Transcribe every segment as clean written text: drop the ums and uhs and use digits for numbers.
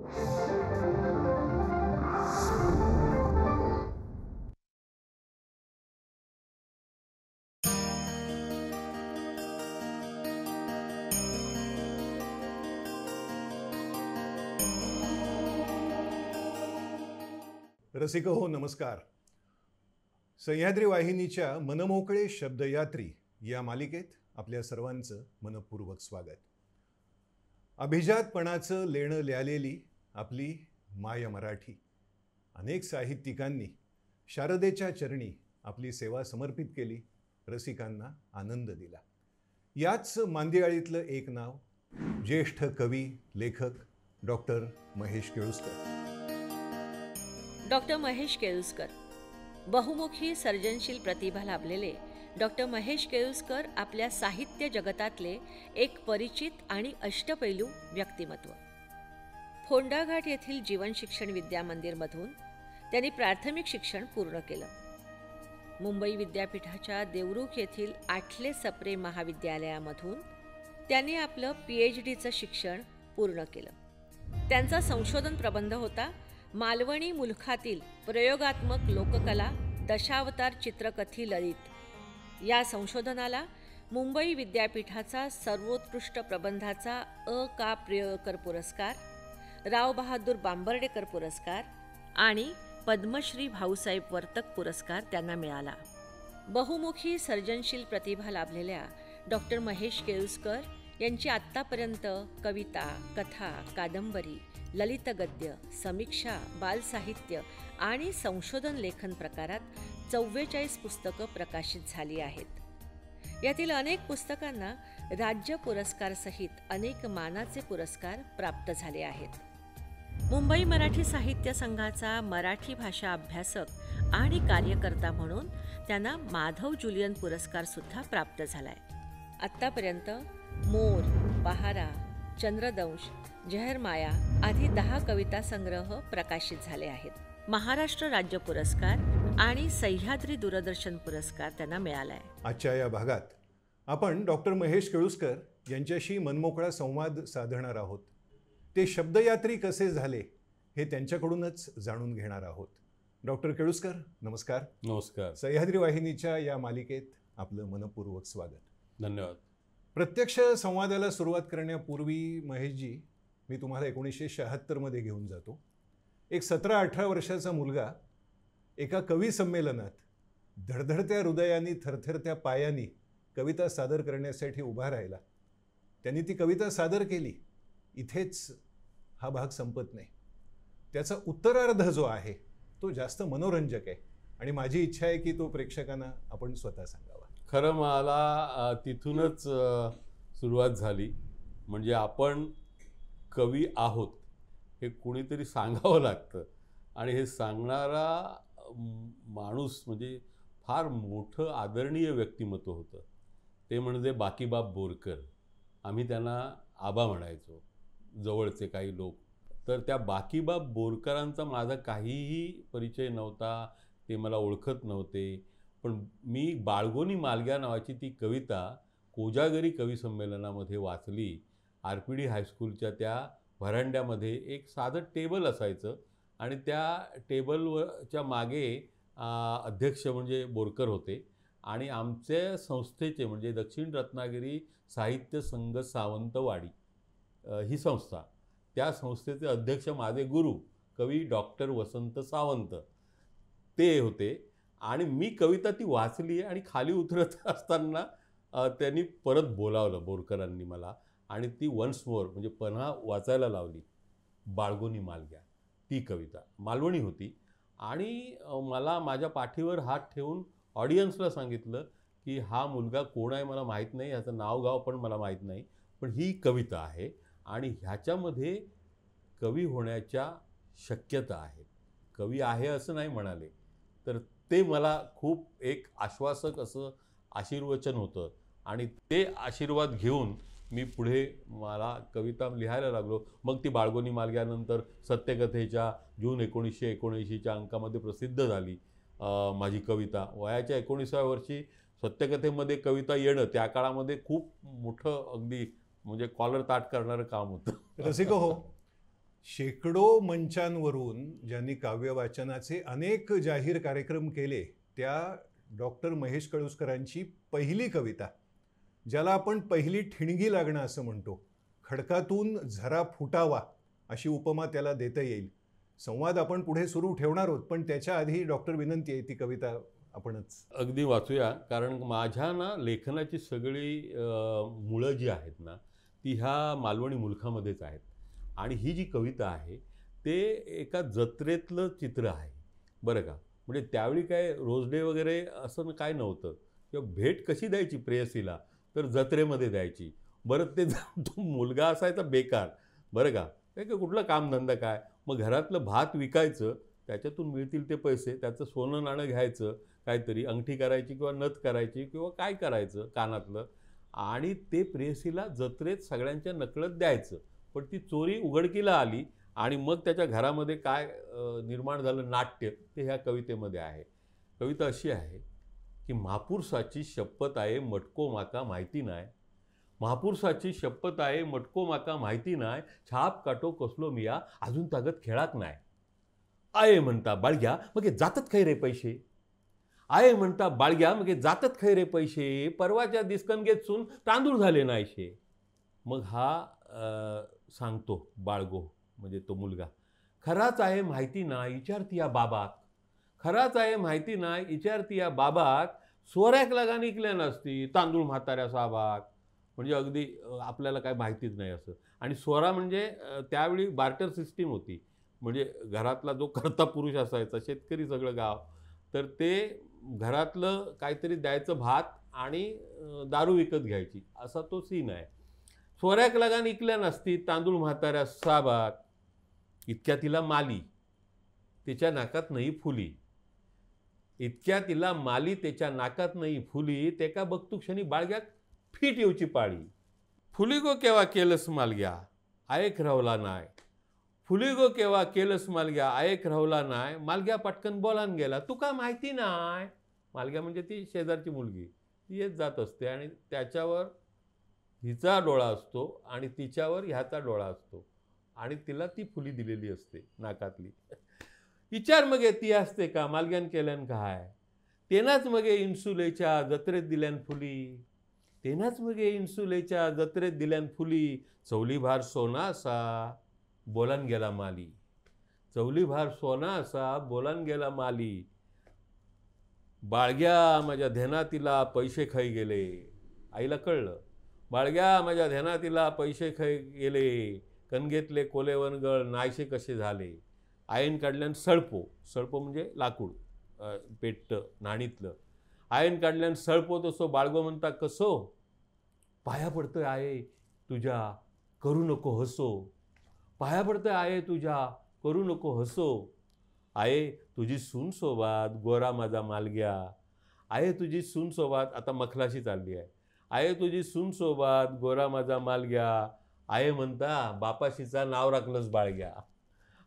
रसिक हो, नमस्कार. सह्याद्री वाहिनीच्या मनमोकळे शब्दयात्री या मालिकेत आपल्या सर्वांचं मनपूर्वक स्वागत. अभिजातपणाचं लेणं ल्यालेली आपली माय मराठी. अनेक साहित्यिकांनी शारदेच्या चरणी आपली सेवा समर्पित केली, रसिकांना आनंद दिला. याच मांदियाळीतलं एक नाव, ज्येष्ठ कवी लेखक डॉक्टर महेश केळुस्कर. डॉक्टर महेश केळुस्कर, बहुमुखी सर्जनशील प्रतिभा लाभलेले डॉक्टर महेश केळुस्कर आपल्या साहित्य जगतातले एक परिचित आणि अष्टपैलू व्यक्तिमत्व. फोंडाघाट येथील जीवन शिक्षण विद्या मंदिरमधून त्यांनी प्राथमिक शिक्षण पूर्ण केलं. मुंबई विद्यापीठाच्या देवरुख येथील आठले सप्रे महाविद्यालयामधून त्यांनी आपलं PhDचं शिक्षण पूर्ण केलं. त्यांचा संशोधन प्रबंध होता मालवणी मुलखातील प्रयोगात्मक लोककला दशावतार चित्रकथी ललित. या संशोधनाला मुंबई विद्यापीठाचा सर्वोत्कृष्ट प्रबंधाचा अ.का. प्रियकर पुरस्कार, राव बहादूर बांबर्डेकर पुरस्कार आणि पद्मश्री भाऊसाहेब वर्तक पुरस्कार त्यांना मिळाला. बहुमुखी सर्जनशील प्रतिभा लाभलेल्या डॉक्टर महेश केळुस्कर यांची आत्तापर्यंत कविता, कथा, कादंबरी, ललित गद्य, समीक्षा, बालसाहित्य आणि संशोधन लेखन प्रकारात 44 पुस्तकं प्रकाशित झाली आहेत. यातील अनेक पुस्तकांना राज्य पुरस्कारसहित अनेक मानाचे पुरस्कार प्राप्त झाले आहेत. मुंबई मराठी साहित्य संघाचा मराठी भाषा अभ्यासक आणि कार्यकर्ता म्हणून त्यांना माधव जुलियन पुरस्कार सुद्धा प्राप्त झालाय. आत्तापर्यंत मोर, पहारा, चंद्रदंश, जहरमाया आदी 10 कविता संग्रह प्रकाशित झाले आहेत. महाराष्ट्र राज्य पुरस्कार आणि सह्याद्री दूरदर्शन पुरस्कार त्यांना मिळालाय. आजच्या या भागात आपण डॉक्टर महेश केळुस्कर यांच्याशी मनमोकळा संवाद साधणार आहोत. ते शब्दयात्री कसे झाले हे त्यांच्याकडूनच जाणून घेणार आहोत. डॉक्टर केळुस्कर, नमस्कार. नमस्कार. सह्याद्री वाहिनीच्या या मालिकेत आपलं मनपूर्वक स्वागत. धन्यवाद. प्रत्यक्ष संवादाला सुरुवात करण्यापूर्वी महेशजी, मी तुम्हाला 1976 मध्ये घेऊन जातो. एक 17-18 वर्षाचा मुलगा एका कवी संमेलनात धडधडत्या हृदयानी थरथरत्या पायांनी कविता सादर करण्यासाठी उभा राहिला. त्यांनी ती कविता सादर केली. इथेच हा भाग संपत नाही. त्याचा उत्तरार्ध जो आहे तो जास्त मनोरंजक आहे आणि माझी इच्छा आहे की तो प्रेक्षकांना आपण स्वतः सांगावा. खरं मला तिथूनच सुरुवात झाली. म्हणजे आपण कवी आहोत हे कुणीतरी सांगावं लागतं आणि हे सांगणारा माणूस म्हणजे फार मोठं आदरणीय व्यक्तिमत्व होतं. ते म्हणजे बाकीबाब बोरकर. आम्ही त्यांना आबा म्हणायचो, जवळचे काही लोक. तर त्या बाकीबाब बोरकरांचा माझा काहीही परिचय नव्हता, ते मला ओळखत नव्हते. पण मी बाळगोनी मालग्या नावाची ती कविता कोजागरी कवी संमेलनामध्ये वाचली. RPD हायस्कूलच्या त्या व्हरांड्यामध्ये एक साधं टेबल असायचं आणि त्या टेबलच्या मागे अध्यक्ष म्हणजे बोरकर होते आणि आमच्या संस्थेचे म्हणजे दक्षिण रत्नागिरी साहित्य संघ सावंतवाडी ही संस्था, त्या संस्थेचे अध्यक्ष माझे गुरु कवी डॉक्टर वसंत सावंत ते होते. आणि मी कविता ती वाचली आणि खाली उतरत असताना त्यांनी परत बोलावलं बोरकरांनी मला आणि ती वन्स मोर म्हणजे पुन्हा वाचायला लावली. बाळगोनी मालग्या ती कविता मालवणी होती आणि मला माझ्या पाठीवर हात ठेवून ऑडियन्सला सांगितलं की हा मुलगा कोण आहे मला माहीत नाही, ह्याचं नाव गाव पण मला माहीत नाही, पण ही कविता आहे आणि ह्याच्यामध्ये कवी होण्याच्या शक्यता आहेत. कवी आहे असं नाही म्हणाले. तर ते मला खूप एक आश्वासक असं आशीर्वचन होतं आणि ते आशीर्वाद घेऊन मी पुढे मला कविता लिहायला लागलो. मग ती बाळगोनी मालग्यानंतर सत्यकथेच्या जून 1979च्या अंकामध्ये प्रसिद्ध झाली माझी कविता. वयाच्या 19व्या वर्षी सत्यकथेमध्ये कविता येणं त्या काळामध्ये खूप मोठं अगदी म्हणजे कॉलर ताट करणारं काम होतं. रसिको हो, शेकडो मंचांवरून ज्यांनी काव्यवाचनाचे अनेक जाहीर कार्यक्रम केले, त्या डॉक्टर महेश कळुसकरांची पहिली कविता, ज्याला आपण पहिली ठिणगी लागणं असं म्हणतो, खडकातून झरा फुटावा अशी उपमा त्याला देता येईल. संवाद आपण पुढे सुरू ठेवणार आहोत, पण त्याच्या आधी डॉक्टर विनंती आहे, ती कविता आपणच अगदी वाचूया. कारण माझ्या ना लेखनाची सगळी मुळं जी आहेत ना ती ह्या मालवणी मुलखामध्येच आहेत. आणि ही जी कविता आहे ते एका जत्रेतलं चित्र आहे बरं का. म्हणजे त्यावेळी काय रोज डे वगैरे असं काय नव्हतं, किंवा भेट कशी द्यायची प्रेयसीला, तर जत्रेमध्ये द्यायची. बरं ते तो मुलगा असायचा बेकार बरं का, काय कुठलं कामधंदा काय, मग घरातलं भात विकायचं, त्याच्यातून मिळतील ते पैसे, त्याचं सोनं नाणं घ्यायचं, काहीतरी अंगठी करायची किंवा नथ करायची किंवा काय करायचं कानातलं, आणि ते प्रेयसीला जत्रेत सगळ्यांच्या नकळत द्यायचं. पण ती चोरी उघडकीला आली आणि मग त्याच्या घरामध्ये काय निर्माण झालं नाट्य, ते ह्या कवितेमध्ये आहे. कविता अशी आहे की महापुरुषाची शपथ आहे मटको माका माहिती नाही, महापुरुषाची शपथ आहे मटको माका माहिती नाही, छाप काटो कसलो मिया अजून तागत खेळात नाही. आये म्हणता बाळग्या मग जातात खै रे पैसे, आये म्हणता बाळग्या मग जातात खै रे पैसे, परवाच्या दिसकनगेत सून तांदूळ झाले नाहीशे. मग हा सांगतो बाळगो म्हणजे तो मुलगा, खराच आहे माहिती नाही विचारती या बाबाक, खराच आहे माहिती नाही विचारती या बाबाक, सोऱ्याक लागा निघल्या नसती तांदूळ म्हाताऱ्या साबाक. म्हणजे अगदी आपल्याला काय माहितीच नाही असं. आणि सोरा म्हणजे त्यावेळी बार्टर सिस्टीम होती, म्हणजे घरातला जो कर्ता पुरुष असायचा, शेतकरी सगळं गाव, तर ते घरातलं काहीतरी द्यायचं भात आणि दारू विकत घ्यायची, असा तो सीन आहे. सोऱ्याक लागा निघल्या नसती तांदूळ म्हाताऱ्या साबाक, इतक्या तिला माली तिच्या नाकात नाही फुली, इतक्या तिला माली त्याच्या नाकात नाही फुली, ते का बघतो क्षणी बाळग्यात फीट येऊची पाळी. फुली गो केव्हा केलंस मालग्या आयक रावला नाय, फुली गो केव्हा केलंस मालग्या आयक रावला नाय, मालग्या पटकन बोलान गेला तुका माहिती नाय. मालग्या म्हणजे ती शेजारची मुलगी, ती येत जात असते आणि त्याच्यावर हिचा डोळा असतो आणि तिच्यावर ह्याचा डोळा असतो आणि तिला ती फुली दिलेली असते नाकातली. विचार मगे ती असते का मालग्यान केल्यान काय, तेनाच मगे इन्सुलेच्या जत्रेत दिल्यान फुली, तेनाच मगे इन्सुलेच्या जत्रेत दिल्यान फुली, चवली भार सोना असा बोलान गेला माली, चवली भार सोना असा बोलान गेला माली. बाळग्या माझ्या ध्यानातीला पैसे खाई गेले, आईला कळलं, बाळग्या माझ्या ध्यानातीला पैसे खाई गेले, कणगेतले कोले वनगळ नाहीसे कसे झाले. आयन काढल्यान सळपो, सळपो म्हणजे लाकूड पेटतं नाणीतलं, आयन काढल्यान सळपो तसो बाळगो म्हणता कसो, पाया पडतंय आहे तुझ्या करू नको हसो, पाया पडतंय आहे तुझ्या करू नको हसो. आहे तुझी सून सोबात गोरा माझा मालग्या, आहे तुझी सून सोबात, आता मखलाशी चालली आहे तुझी सून सोबात गोरा माझा मालग्या, आहे म्हणता बापाशीचा नाव राखलंस बाळग्या,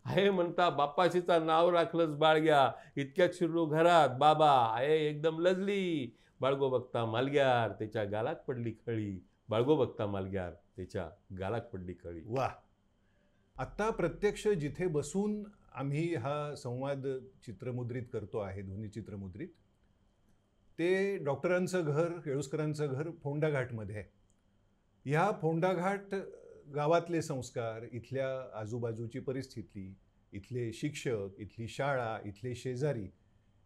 आहे म्हणता बापाशीचा नाव राखलंस बाळग्या, इतक्यात शिरलो घरात बाबा आहे एकदम लजली, बाळगो बघता मालग्यार त्याच्या गालात पडली खळी, बाळगो बघता मालग्यार त्याच्या गालात पडली खळी. वा. आत्ता प्रत्यक्ष जिथे बसून आम्ही हा संवाद चित्रमुद्रित करतो आहे, ध्वनी चित्रमुद्रित, ते डॉक्टरांचं घर, केळुसकरांचं घर फोंडाघाटमध्ये आहे. ह्या फोंडाघाट गावातले संस्कार, इथल्या आजूबाजूची परिस्थिती, इथले शिक्षक, इथली शाळा, इथले शेजारी,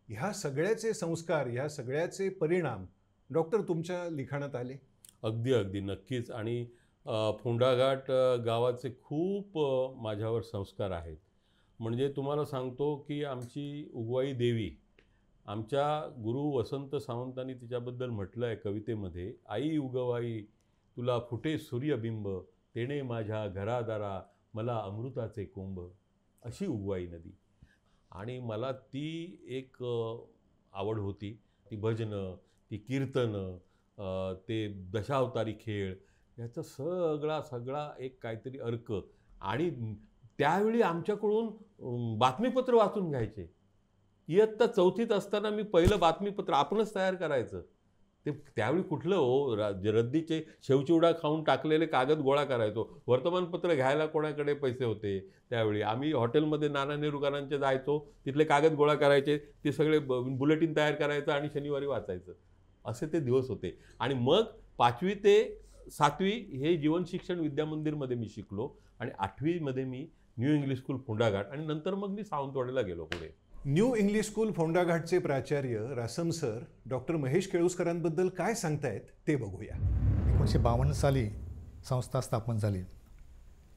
ह्या सगळ्याचे संस्कार, ह्या सगळ्याचे परिणाम डॉक्टर तुमच्या लिखाणात आले. अगदी अगदी नक्कीच. आणि फोंडाघाट गावाचे खूप माझ्यावर संस्कार आहेत. म्हणजे तुम्हाला सांगतो की आमची उगवाई देवी, आमच्या गुरु वसंत सावंतांनी तिच्याबद्दल म्हटलं आहे कवितेमध्ये, आई उगवाई तुला फुटे सूर्यबिंब, तेणे माझ्या घरादारा मला अमृताचे कोंब, अशी उगवाई नदी. आणि मला ती एक आवड होती, ती भजनं, ती कीर्तनं, ते दशावतारी खेळ, याचा सगळा एक काहीतरी अर्क. आणि त्यावेळी आमच्याकडून बातमीपत्र वाचून घ्यायचे. इयत्ता चौथीत असताना मी पहिलं बातमीपत्र आपणच तयार करायचं. ते त्यावेळी कुठलं हो, रद्दीचे शेवचिवडा खाऊन टाकलेले कागद गोळा करायचो. वर्तमानपत्र घ्यायला कोणाकडे पैसे होते त्यावेळी? आम्ही हॉटेलमध्ये नाना नेहरूकरांचे जायचो, तिथले कागद गोळा करायचे, ते सगळे बुलेटिन तयार करायचं आणि शनिवारी वाचायचं. असे ते दिवस होते. आणि मग 5वी ते 7वी हे जीवन शिक्षण विद्यामंदिरमध्ये मी शिकलो आणि 8वीमध्ये मी न्यू इंग्लिश स्कूल फोंडाघाट आणि नंतर मग मी सावंतवाडीला गेलो पुढे. न्यू इंग्लिश स्कूल फोंडाघाटचे प्राचार्य रासम सर डॉक्टर महेश केळुस्करांबद्दल काय सांगतायत ते बघूया. 1952 साली संस्था स्थापन झाली.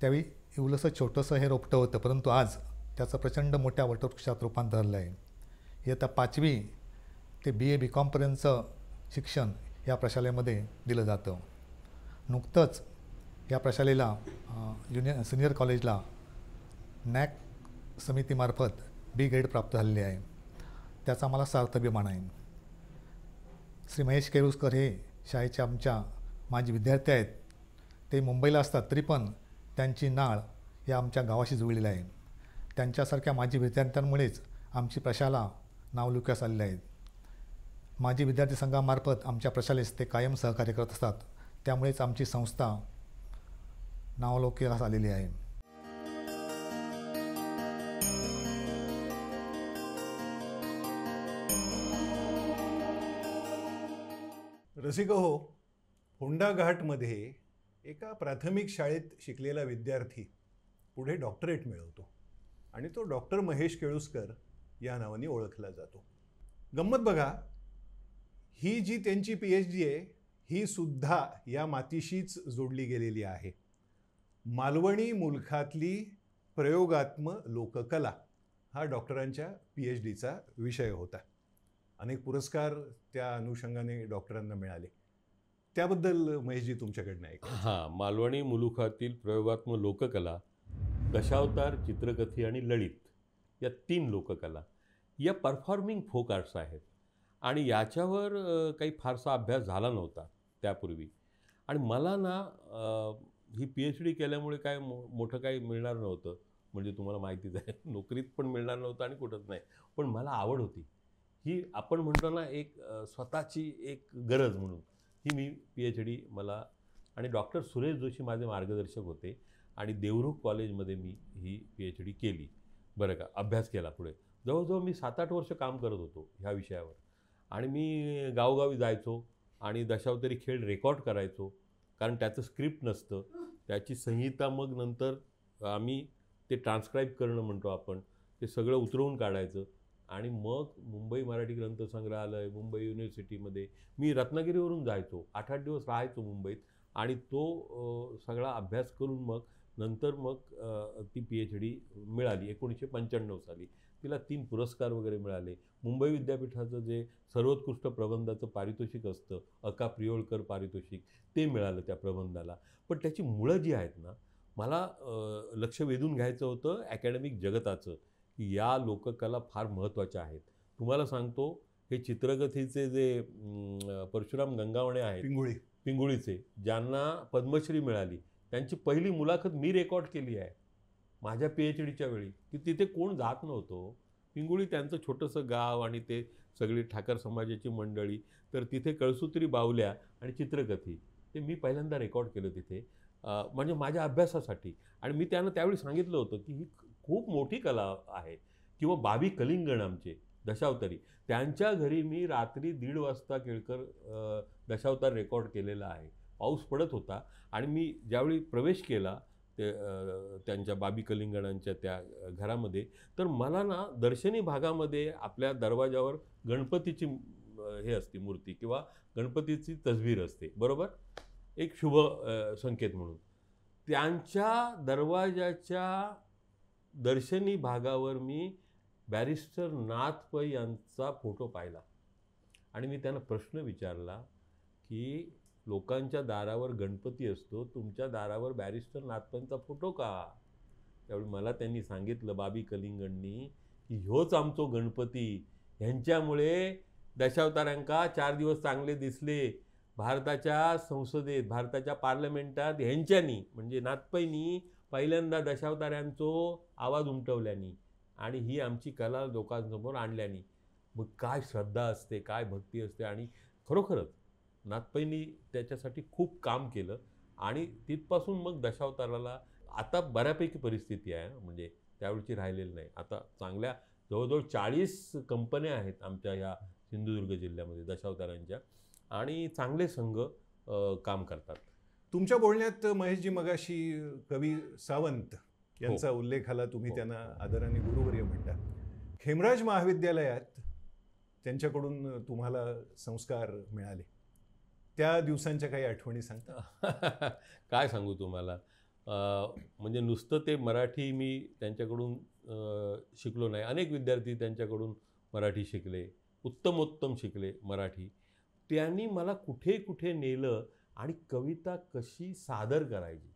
त्यावेळी इवलंसं छोटंसं हे रोपटं होतं, परंतु आज त्याचं प्रचंड मोठ्या वटवृक्षात रूपांतर झालं आहे. इयत्ता 5वी ते BA BCom पर्यंतचं शिक्षण या प्रशालेमध्ये दिलं जातं. नुकतंच या प्रशालेला सिनियर कॉलेजला नॅक समितीमार्फत B ग्रेड प्राप्त झालेली आहे. त्याचा मला सार्थ अभिमान आहे. श्री महेश केळुस्कर हे शाळेच्या आमच्या माजी विद्यार्थी आहेत. ते मुंबईला असतात तरी पण त्यांची नाळ या आमच्या गावाशी जुळलेली आहे. त्यांच्यासारख्या माजी विद्यार्थ्यांमुळेच आमची प्रशाला नावलौकिकास आलेली आहेत. माजी विद्यार्थी संघामार्फत आमच्या प्रशालेस ते कायम सहकार्य करत असतात. त्यामुळेच आमची संस्था नावलौकिकास आलेली आहे. रसिक हो, फोंडाघाटमध्ये एका प्राथमिक शाळेत शिकलेला विद्यार्थी पुढे डॉक्टरेट मिळवतो आणि तो डॉक्टर महेश केळुस्कर या नावाने ओळखला जातो. गंमत बघा, ही जी त्यांची PhD आहे ही सुद्धा या मातीशीच जोडली गेलेली आहे. मालवणी मुलखातली प्रयोगात्मक लोककला हा डॉक्टरांच्या PhDचा विषय होता. अनेक पुरस्कार त्या अनुषंगाने डॉक्टरांना मिळाले. त्याबद्दल महेशजी तुमच्याकडनं आहे. हां, मालवणी मुलुखातील प्रयोगात्मक लोककला, दशावतार, चित्रकथी आणि ललित या 3 लोककला या परफॉर्मिंग फोक आर्ट्स आहेत. आणि याच्यावर काही फारसा अभ्यास झाला नव्हता त्यापूर्वी. आणि मला ना ही PhD केल्यामुळे काय मोठं काही मिळणार नव्हतं, म्हणजे तुम्हाला माहितीच आहे, नोकरीत पण मिळणार नव्हतं आणि कुठंच नाही. पण मला आवड होती ही, आपण म्हणतो ना एक स्वतःची एक गरज म्हणून ही मी PhD मला, आणि डॉक्टर सुरेश जोशी माझे मार्गदर्शक होते आणि देवरुख कॉलेजमध्ये मी ही PhD केली. बरं का, अभ्यास केला पुढे. जवळजवळ मी 7-8 वर्ष काम करत होतो ह्या विषयावर. आणि मी गावोगावी जायचो आणि दशावतारी खेळ रेकॉर्ड करायचो, कारण त्याचं स्क्रिप्ट नसतं, त्याची संहिता मग नंतर आम्ही ते ट्रान्स्क्राईब करणं म्हणतो आपण, ते सगळं उतरवून काढायचं. आणि मग मुंबई मराठी ग्रंथसंग्रहालय, मुंबई युनिव्हर्सिटीमध्ये मी रत्नागिरीवरून जायचो, 8-8 दिवस राहायचो मुंबईत आणि तो सगळा अभ्यास करून मग नंतर मग ती PhD मिळाली 1995 साली. तिला 3 पुरस्कार वगैरे मिळाले. मुंबई विद्यापीठाचं जे सर्वोत्कृष्ट प्रबंधाचं पारितोषिक असतं, अका प्रियोळकर पारितोषिक, ते मिळालं त्या प्रबंधाला. पण त्याची मुळं जी आहेत ना, मला लक्ष वेधून घ्यायचं होतं ॲकॅडमिक जगताचं, की या लोककला फार महत्त्वाच्या आहेत. तुम्हाला सांगतो, हे चित्रकथीचे जे परशुराम गंगावणे आहेत, पिंगुळीचे, ज्यांना पद्मश्री मिळाली, त्यांची पहिली मुलाखत मी रेकॉर्ड केली आहे माझ्या PhDच्या वेळी, की तिथे कोण जात नव्हतं. पिंगुळी त्यांचं छोटंसं गाव आणि ते सगळी ठाकर समाजाची मंडळी, तर तिथे कळसूत्री बावल्या आणि चित्रकथी ते मी पहिल्यांदा रेकॉर्ड केलं तिथे, म्हणजे माझ्या अभ्यासासाठी. आणि मी त्यांना त्यावेळी सांगितलं होतं की ही खूप मोठी कला आहे. किंवा बाबी कलिंगण आमचे दशावतारी, त्यांच्या घरी मी रात्री 1:30 वाजता केळकर दशावतार रेकॉर्ड केलेला आहे. पाऊस पडत होता आणि मी ज्यावेळी प्रवेश केला ते त्यांच्या बाबी कलिंगणांच्या त्या घरामध्ये, तर मला ना दर्शनी भागामध्ये आपल्या दरवाजावर गणपतीची हे असते मूर्ती किंवा गणपतीची तसबीर असते, बरोबर, एक शुभ संकेत म्हणून. त्यांच्या दरवाजाच्या दर्शनी भागावर मी बॅरिस्टर नाथ पै यांचा फोटो पाहिला आणि मी त्यांना प्रश्न विचारला की लोकांच्या दारावर गणपती असतो, तुमच्या दारावर बॅरिस्टर नाथ पैंचा फोटो का? त्यावेळी मला त्यांनी सांगितलं, बाबी कलिंगणनी, की ह्योच आमचो गणपती, ह्यांच्यामुळे दशावतारांका 4 दिवस चांगले दिसले भारताच्या संसदेत, भारताच्या पार्लमेंटात, ह्यांच्यानी म्हणजे नाथपैनी पहिल्यांदा दशावतारांचो आवाज उमटवल्यानी आणि ही आमची कला लोकांसमोर आणल्यानी. मग काय श्रद्धा असते, काय भक्ती असते. आणि खरोखरच नाथपैंनी त्याच्यासाठी खूप काम केलं आणि तिथपासून मग दशावताराला आता बऱ्यापैकी परिस्थिती आहे, म्हणजे त्यावेळची राहिलेली नाही. आता चांगल्या जवळजवळ 40 कंपन्या आहेत आमच्या ह्या सिंधुदुर्ग जिल्ह्यामध्ये दशावतारांच्या, आणि चांगले संघ काम करतात. तुमच्या बोलण्यात महेशजी मगाशी कवी सावंत यांचा उल्लेख आला, तुम्ही हो. त्यांना आदराने गुरुवर्य म्हणता. खेमराज महाविद्यालयात त्यांच्याकडून तुम्हाला संस्कार मिळाले, त्या दिवसांच्या काही आठवणी सांगता? काय सांगू तुम्हाला, म्हणजे नुसतं ते मराठी मी त्यांच्याकडून शिकलो नाही, अनेक विद्यार्थी त्यांच्याकडून मराठी शिकले, उत्तमोत्तम शिकले मराठी. त्यांनी मला कुठे कुठे नेलं आणि कविता कशी सादर करायची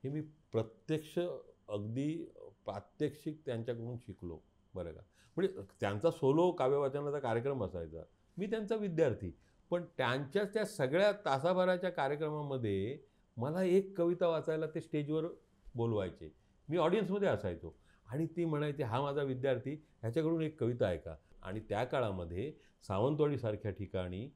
हे मी प्रत्यक्ष अगदी प्रात्यक्षिक त्यांच्याकडून शिकलो, बरं का. म्हणजे त्यांचा सोलो काव्यवाचनाचा कार्यक्रम असायचा, मी त्यांचा विद्यार्थी, पण त्यांच्याच त्या सगळ्या तासाभराच्या कार्यक्रमामध्ये मला एक कविता वाचायला ते स्टेजवर बोलवायचे, मी ऑडियन्समध्ये असायचो आणि ती म्हणायची, हा माझा विद्यार्थी, ह्याच्याकडून एक कविता ऐका. आणि त्या काळामध्ये सावंतवाडीसारख्या ठिकाणी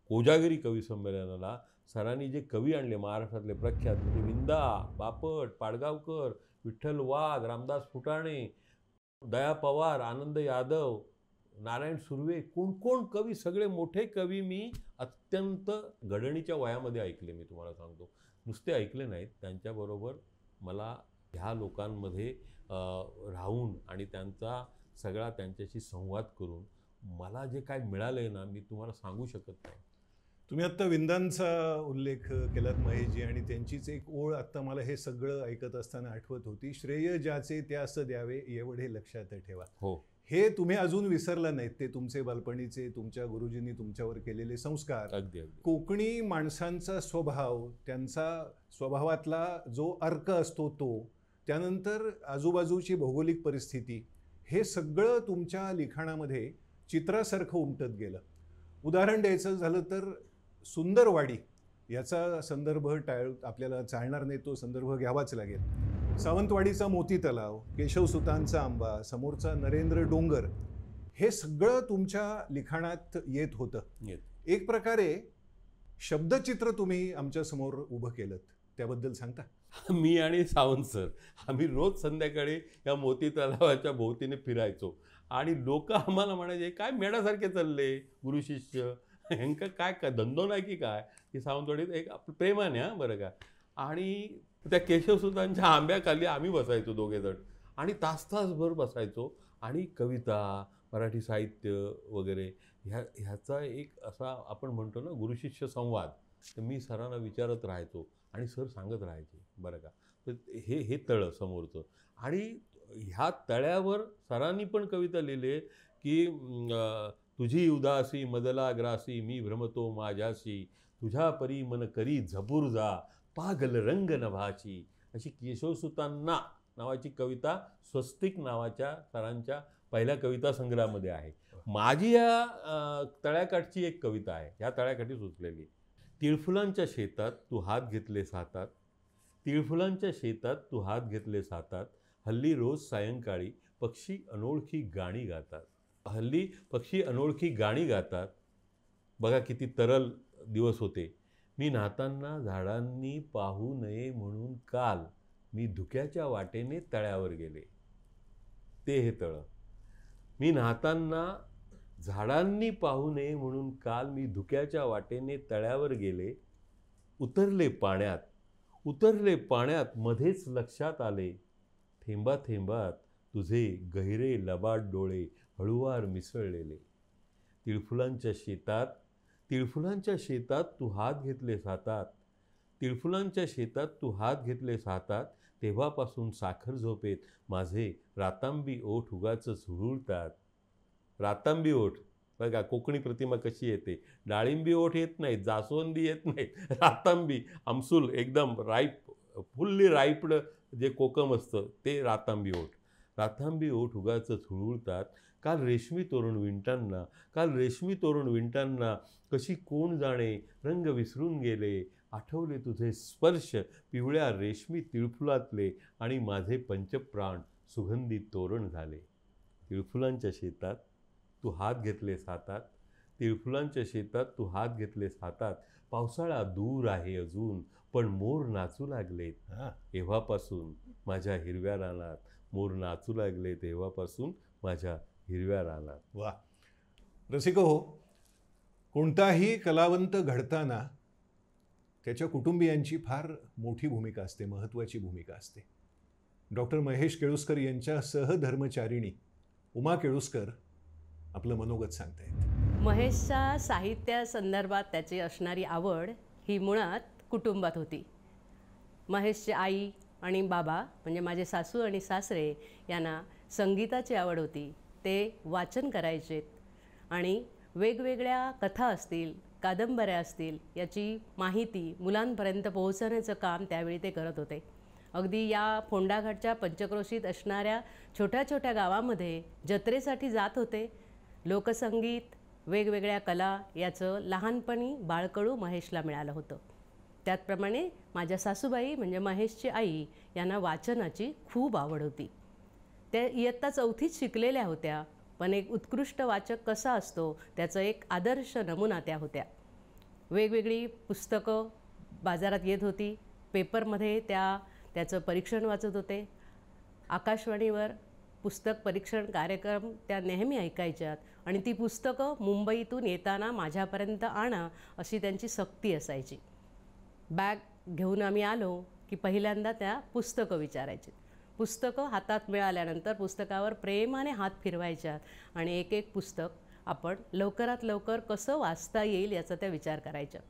कोजागिरी कवी संमेलनाला सरांनी जे कवी आणले महाराष्ट्रातले प्रख्यात, म्हणजे विंदा, बापट, पाडगावकर, विठ्ठल वाघ, रामदास फुटाणे, दया पवार, आनंद यादव, नारायण सुर्वे, कोण कोण कवी, सगळे मोठे कवी मी अत्यंत घडणीच्या वयामध्ये ऐकले. मी तुम्हाला सांगतो, नुसते ऐकले नाहीत, त्यांच्याबरोबर मला ह्या लोकांमध्ये राहून आणि त्यांचा सगळा त्यांच्याशी संवाद करून मला जे काय मिळालं ना, मी तुम्हाला सांगू शकत नाही. तुम्ही आत्ता विंदांचा उल्लेख केलात महेशजी, आणि त्यांचीच एक ओळ आत्ता मला हे सगळं ऐकत असताना आठवत होती, श्रेय ज्याचे त्यास द्यावे एवढे लक्षात ठेवा. हो, हे तुम्ही अजून विसरलं नाहीत, ते तुमचे बालपणीचे तुमच्या गुरुजींनी तुमच्यावर केलेले संस्कार. अगदी अगदी. कोकणी माणसांचा स्वभाव, त्यांचा स्वभावातला जो अर्क असतो तो, त्यानंतर आजूबाजूची भौगोलिक परिस्थिती, हे सगळं तुमच्या लिखाणामध्ये चित्रासारखं उमटत गेलं. उदाहरण द्यायचं झालं तर सुंदरवाडी याचा संदर्भ आपल्याला चालणार नाही, तो संदर्भ घ्यावाच लागेल. सावंतवाडीचा मोती तलाव, केशवसुतांचा आंबा, समोरचा नरेंद्र डोंगर, हे सगळं तुमच्या लिखाणात येत होतं. एक प्रकारे शब्दचित्र तुम्ही आमच्यासमोर उभं केलं, त्याबद्दल सांगता? मी आणि सावंत सर आम्ही रोज संध्याकाळी या मोती तलावाच्या भोवतीने फिरायचो आणि लोक आम्हाला म्हणायचे, काय मेढासारखे चालले गुरु शिष्य, ह्यांका काय धंदो नाही की काय. की सावंतवाडीत एक आपलं प्रेमाने, हां, बरं का. आणि त्या केशवसुतांच्या आंब्याखाली आम्ही बसायचो दोघेजण आणि तासभर बसायचो आणि कविता, मराठी साहित्य वगैरे ह्याचा एक असा आपण म्हणतो ना गुरुशिष्य संवाद, तर मी सरांना विचारत राहायचो आणि सर सांगत राहायचे, बरं का. तर हे तळं समोरचं, आणि ह्या तळ्यावर सरांनी पण कविता लिहिले की तुझी उदासी मदला ग्रासी, मी भ्रमतो माझ्याशी, तुझ्या परी मन करी झपूर जा, पागल रंग नभाची. अशी केशवसुतांना नावाची कविता स्वस्तिक नावाच्या सरांच्या पहिल्या कविता संग्रहामध्ये आहे. माझी या तळ्याकाठची एक कविता आहे, ह्या तळ्याकाठी सुचलेली. तिळफुलांच्या शेतात तू हात घेतले सातात, तिळफुलांच्या शेतात तू हात घेतले सातात, हल्ली रोज सायंकाळी पक्षी अनोळखी गाणी गातात. हल्ली पक्षी अनोळखी गाणी गातात. बघा किती तरल दिवस होते. मी नाहताना झाडांनी पाहू नये म्हणून काल मी धुक्याच्या वाटेने तळ्यावर गेले. ते हे तळं. मी नाहताना झाडांनी पाहू नये म्हणून काल मी धुक्याच्या वाटेने तळ्यावर गेले. उतरले पाण्यात मध्येच लक्षात आले, थेंबा थेंबात तुझे गहिरे लबाड डोळे हळुवार मिसळलेले. तिळफुलांच्या शेतात तू हात घेतले सातात, तिळफुलांच्या शेतात तू हात घेतले सातात, तेव्हापासून साखर झोपेत माझे रातांबी ओठ उगाच झुळतात. रातांबी ओठ, बघा कोकणी प्रतिमा कशी येते. डाळिंबी ओठ येत नाहीत, जास्वंदी येत नाहीत, रातांबी आमसूल एकदम राईप, फुल्ली राईप्ड जे कोकम असतं ते रातांबी ओठ. रातांबी ओठ उगाच झुळतात. काल रेशमी तोरण विंटांना कशी कोण जाणे रंग विसरून गेले. आठवले तुझे स्पर्श पिवळ्या रेशमी तिळफुलातले, आणि माझे पंचप्राण सुगंधी तोरण झाले. तिळफुलांच्या शेतात तू हात घेतले सातात, तिळफुलांच्या शेतात तू हात घेतलेस हातात, पावसाळा दूर आहे अजून पण मोर नाचू लागलेत हां. तेव्हापासून माझ्या हिरव्या रानात, मोर नाचू लागले तेव्हापासून माझ्या हिरव्या रानात. वा. रसिक हो, कोणताही कलावंत घडताना त्याच्या कुटुंबियांची फार मोठी भूमिका असते, महत्त्वाची भूमिका असते. डॉक्टर महेश केळुस्कर यांच्या सहधर्मचारिणी उमा केळुस्कर आपलं मनोगत सांगतायत. महेशच्या साहित्यासंदर्भात त्याची असणारी आवड ही मुळात कुटुंबात होती. महेशची आई आणि बाबा म्हणजे माझे सासू आणि सासरे यांना संगीताची आवड होती. ते वाचन करायचेत आणि वेगवेगळ्या कथा असतील, कादंबऱ्या असतील याची माहिती मुलांपर्यंत पोहोचवण्याचं काम त्यावेळी ते करत होते. अगदी या फोंडाघाटच्या पंचक्रोशीत असणाऱ्या छोट्या छोट्या गावामध्ये जत्रेसाठी जात होते. लोकसंगीत, वेगवेगळ्या कला याचं लहानपणी बाळकडू महेशला मिळालं होतं. त्याचप्रमाणे माझ्या सासूबाई म्हणजे महेशची आई यांना वाचनाची खूप आवड होती. त्या इयत्ता 4थीत शिकलेल्या होत्या, पण एक उत्कृष्ट वाचक कसा असतो त्याचं एक आदर्श नमुना त्या होत्या. वेगवेगळी पुस्तकं बाजारात येत होती, पेपरमध्ये त्याचं परीक्षण वाचत होते. आकाशवाणीवर पुस्तक परीक्षण कार्यक्रम त्या नेहमी ऐकायच्यात आणि ती पुस्तकं मुंबईतून येताना माझ्यापर्यंत आणा अशी त्यांची सक्ती असायची. बॅग घेऊन आम्ही आलो की पहिल्यांदा त्या पुस्तकं विचारायची. पुस्तकं हातात मिळाल्यानंतर पुस्तकावर प्रेमाने हात फिरवायच्यात आणि एक एक पुस्तक आपण लवकरात लवकर कसं वाचता येईल याचा त्या विचार करायच्या.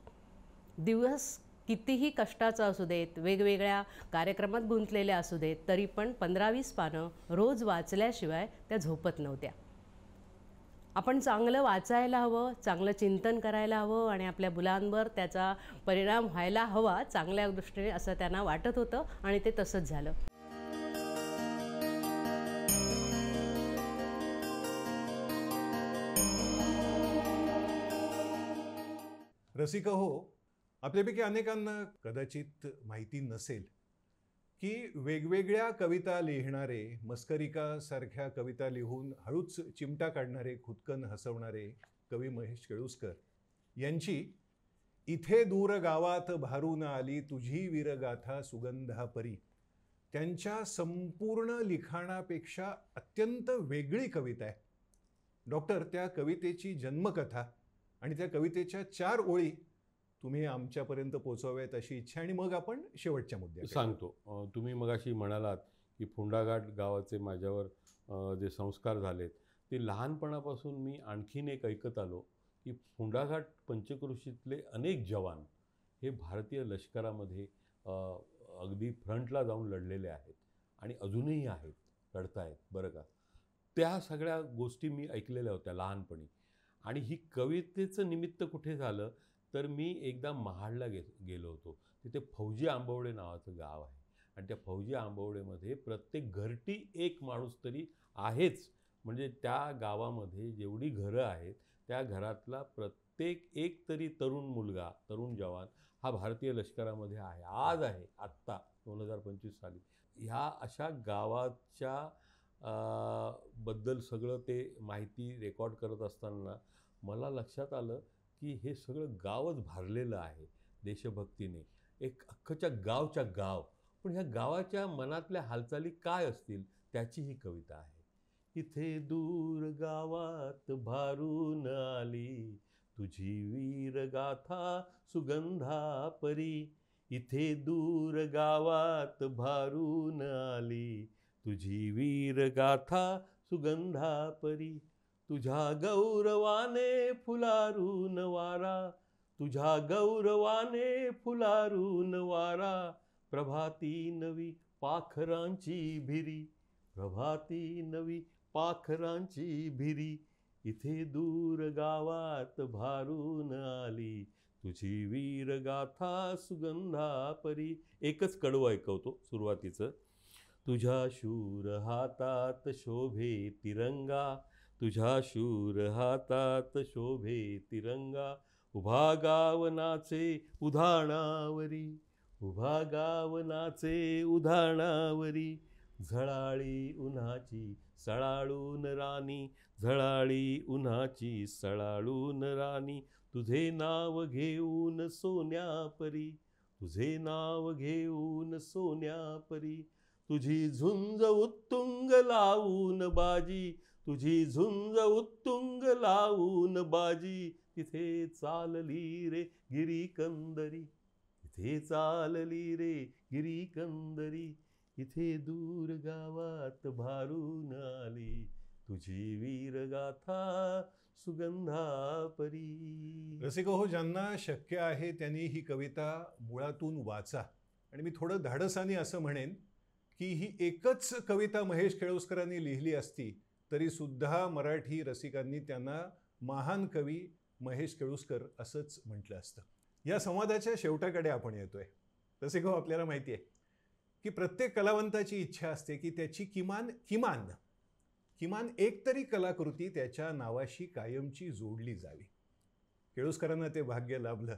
दिवस कितीही कष्टाचा असू देत, वेगवेगळ्या कार्यक्रमात गुंतलेल्या असू देत, तरी पण 15-20 पानं रोज वाचल्याशिवाय त्या झोपत नव्हत्या. आपण चांगलं वाचायला हवं, चांगलं चिंतन करायला हवं आणि आपल्या मुलांवर त्याचा परिणाम व्हायला हवा चांगल्या दृष्टीने असं त्यांना वाटत होतं आणि ते तसंच झालं. रसिक हो, आपल्यापैकी अनेकांना कदाचित माहिती नसेल की वेगवेगळ्या कविता लिहिणारे, मस्करिकासारख्या कविता लिहून हळूच चिमटा काढणारे, खुदकन हसवणारे कवी महेश केळुस्कर यांची इथे दूर गावात भारून आली तुझी वीरगाथा सुगंधा परी त्यांच्या संपूर्ण लिखाणापेक्षा अत्यंत वेगळी कविता आहे. डॉक्टर, त्या कवितेची जन्मकथा आणि त्या कवितेच्या 4 ओळी तुम्ही आमच्यापर्यंत पोहोचवाव्यात अशी इच्छा, आणि मग आपण शेवटच्या मुद्द्यात सांगतो. तुम्ही मगाशी म्हणालात की फोंडाघाट गावाचे माझ्यावर जे संस्कार झालेत ते लहानपणापासून मी आणखीन एक ऐकत आलो की फोंडाघाट पंचक्रोशीतले अनेक जवान हे भारतीय लष्करामध्ये अगदी फ्रंटला जाऊन लढलेले आहेत आणि अजूनही आहेत, लढतायत बरं का. त्या सगळ्या गोष्टी मी ऐकलेल्या होत्या लहानपणी. आणि ही कवितेचं निमित्त कुठे झालं तर मी एकदा महाडला गेलो होतो. तिथे फौजी आंबवडे नावाचं गाव आहे आणि त्या फौजी आंबवडेमध्ये प्रत्येक घरटी एक माणूस तरी आहेच. म्हणजे त्या गावामध्ये जेवढी घरं आहेत त्या घरातला प्रत्येक एक तरी तरुण मुलगा, तरुण जवान हा भारतीय लष्करामध्ये आहे, आज आहे, आत्ता 2025 साली. ह्या अशा गावाच्या बद्दल सगळं ते माहिती रेकॉर्ड करत असताना मला लक्षात आलं की हे सगळं गावच भारलेलं आहे देशभक्तीने, एक अख्खच्या गावच्या गाव. पण ह्या गावाच्या मनातल्या हालचाली काय असतील त्याची ही कविता आहे. इथे दूर गावात भारून आली तुझी वीरगाथा सुगंधा परी, इथे दूर गावात भारून आली तुझी वीरगाथा सुगंधा परी, तुझ्या गौरवाने फुलारून वारा, तुझ्या गौरवाने फुलारून वारा, प्रभाती नवी पाखरांची भिरी, प्रभाती नवी पाखरांची भिरी, इथे दूर गावात भारून आली तुझी वीरगाथा सुगंधा परी. एकच कडवं ऐकवतो सुरुवातीचं. तुझ्या शूर हातात शोभे तिरंगा, तुझ्या शूर हातात शोभे तिरंगा, उभा गाव नाचे उधाणावरी, उभा गाव नाचे उधाणावरी, झळाळी उन्हाची सळाळून राणी, झळाळी उन्हाची सळाळून राणी, तुझे नाव घेऊन सोन्यापरी, तुझे नाव घेऊन सोन्यापरी, तुझी झुंज उत्तुंग लावून बाजी, तुझी झुंज उत्तुंग लावून बाजी, तिथे चालली रे गिरीकंदरी, तिथे चालली रे गिरीकंदरी, इथे दूर गावात भारून आली, तुझी वीरगाथा सुगंधापरी. रसिक हो, ज्यांना शक्य आहे त्यांनी ही कविता मुळातून वाचा. आणि मी थोडं धाडसाने असं म्हणेन की ही एकच कविता महेश केळुसकरांनी लिहिली असती तरी सुद्धा मराठी रसिकांनी त्यांना महान कवी महेश केळुसकर असंच म्हटलं असतं. या संवादाच्या शेवटाकडे आपण येतोय. रसिक हो, आपल्याला माहिती आहे की प्रत्येक कलावंताची इच्छा असते की त्याची किमान किमान किमान एक तरी कलाकृती त्याच्या नावाशी कायमची जोडली जावी. केळुसकरांना ते भाग्य लाभलं.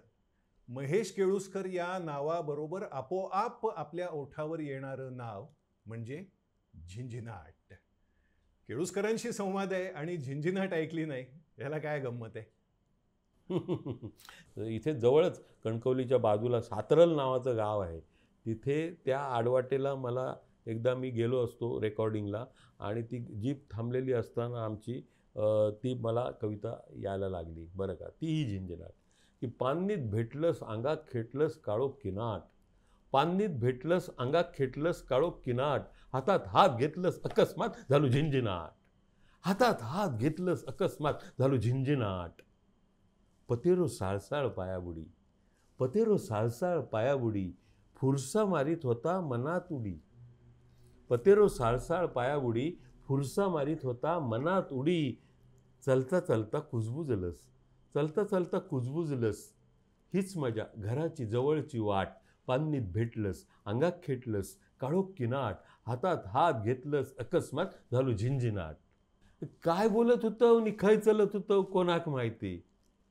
महेश केळुसकर या नावाबरोबर आपोआप आपल्या ओठावर येणारं नाव म्हणजे झिंझिनाट. केळुसकरांशी संवाद आहे आणि झिंझिनाट ऐकली नाही, याला काय गंमत आहे. इथे जवळच कणकवलीच्या बाजूला सातरल नावाचं गाव आहे. तिथे त्या आडवाटेला मला एकदा मी गेलो असतो रेकॉर्डिंगला, आणि ती जीप थांबलेली असताना आमची ती मला कविता यायला लागली बरं का. तीही झिंझिनाट की पान्नीत भेटलंस अंगात खेटलंस काळो किनाट, पान्नीत भेटलंस अंगात खेटलंस काळो किनाट, हातात हात घेतलंस अकस्मात झालो झिंझिनाट, हातात हात घेतलंस अकस्मात झालो झिंझिनाट. पतेरो साळसाळ पायाबुडी, पतेरो साळसाळ पायाबुडी, फुरसा मारीत होता मनात उडी, पतेरो साळसाळ पायाबुडी, फुरसा मारीत होता मनात उडी. चलता चलता कुजबुजलस, चलता चलता कुजबुजलस, हीच मजा घराची जवळची वाट, पान्नीत भेटलंस अंगात खेटलंस काळोख किनाट, हातात हात घेतलंस अकस्मात झालो झिंझिनाट. काय बोलत होतं आणि खय चलत होतं कोणाक माहिती.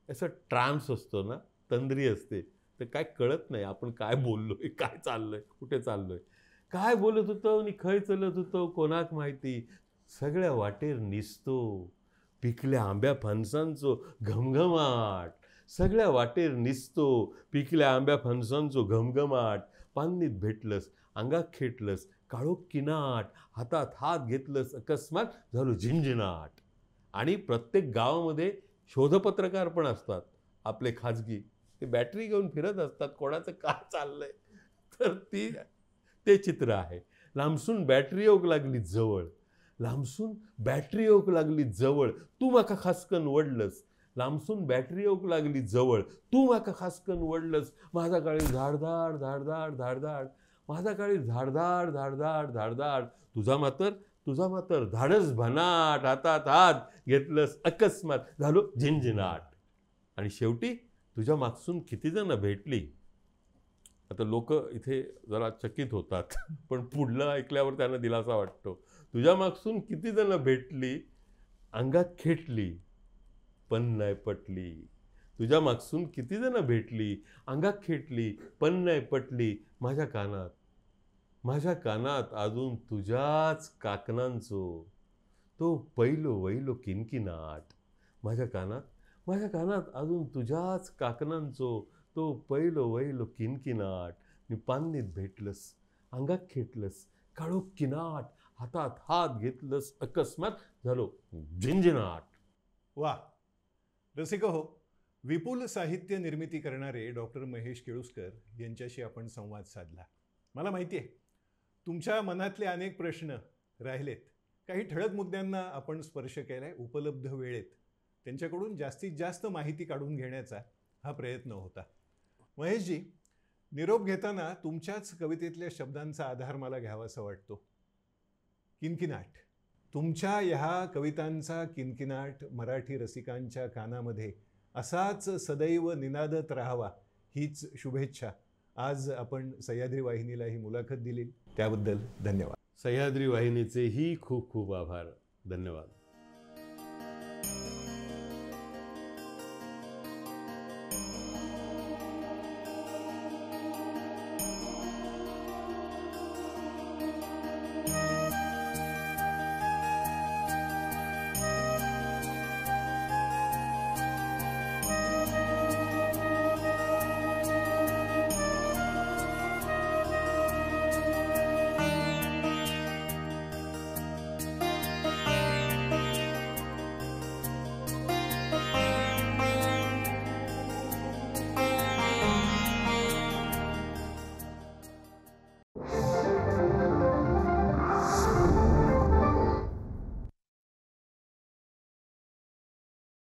असं ट्रान्स असतो ना, तंद्री असते, तर काय कळत नाही आपण काय बोललोय, काय चाललंय, कुठे चाललोय. काय बोलत होतं आणि खय चलत होतं कोणाक माहिती. सगळ्या वाटेर निसतो पिकल्या आंब्या फणसांचो घमघमाट, सगळ्या वाटेर निसतो पिकल्या आंब्या फणसांचो घमघमाट, पान्नीत भेटलंस अंगात खेटलंस काळोख किनाट, हातात हात घेतलंस अकस्मात झालो झिंझिनाट. आणि प्रत्येक गावामध्ये शोधपत्रकार पण असतात आपले खाजगी, ते बॅटरी घेऊन फिरत असतात कोणाचं काय चाललंय. तर ते चित्र आहे. लांबसून बॅटरी ओक लागली जवळ, लांबसून बॅटरी ओक लागली जवळ, तू माका खासकन वडलंस, लांबसून बॅटरी ओक लागली जवळ, तू माका खासकन वडलंस, माझा काळी धाडधाड धाडधाड धाडधाड, माझा काळी धाडधाड धाडधाड धाडधाड, तुझा मातर धाडस भनाट, हातात हात घेतलंस अकस्मात झालो झिंझिनाट. आणि शेवटी तुझ्या मागसून किती जण भेटली. आता लोक इथे जरा चकित होतात, पण पुढलं ऐकल्यावर त्यांना दिलासा वाटतो. तुझ्या मागसून किती जण भेटली, अंगात खेटली पण नाही पटली, तुझ्या मागसून किती जण भेटली, अंगात खेटली पण नाही पटली, माझ्या कानात अजून तुझ्याच काकणांचो तो पहिलो वैलो किनकिनाट, माझ्या कानात अजून तुझ्याच काकणांचो तो पहिलो वैलो किनकिनाट. मी पान्नीत भेटलंस अंगात खेटलंस काळोख किनाट, हातात हात घेतलंस अकस्मात झालो झिंझिनाट. वा. रसिक हो, विपुल साहित्य निर्मिती करणारे डॉक्टर महेश केळुसकर यांच्याशी आपण संवाद साधला. मला माहिती आहे तुमच्या मनातले अनेक प्रश्न राहिलेत, काही ठळक मुद्द्यांना आपण स्पर्श केलाय. उपलब्ध वेळेत त्यांच्याकडून जास्तीत जास्त माहिती काढून घेण्याचा हा प्रयत्न होता. महेशजी, निरोप घेताना तुमच्याच कवितेतल्या शब्दांचा आधार मला घ्यावासा वाटतो. किनकिनाट. तुमच्या ह्या कवितांचा किनकिनाट मराठी रसिकांच्या कानामध्ये असाच सदैव निनादत राहावा, हीच शुभेच्छा. आज आपण सह्याद्री वाहिनीला ही मुलाखत दिली त्याबद्दल धन्यवाद. सह्याद्री वाहिनीचेही खूप खूप आभार. धन्यवाद.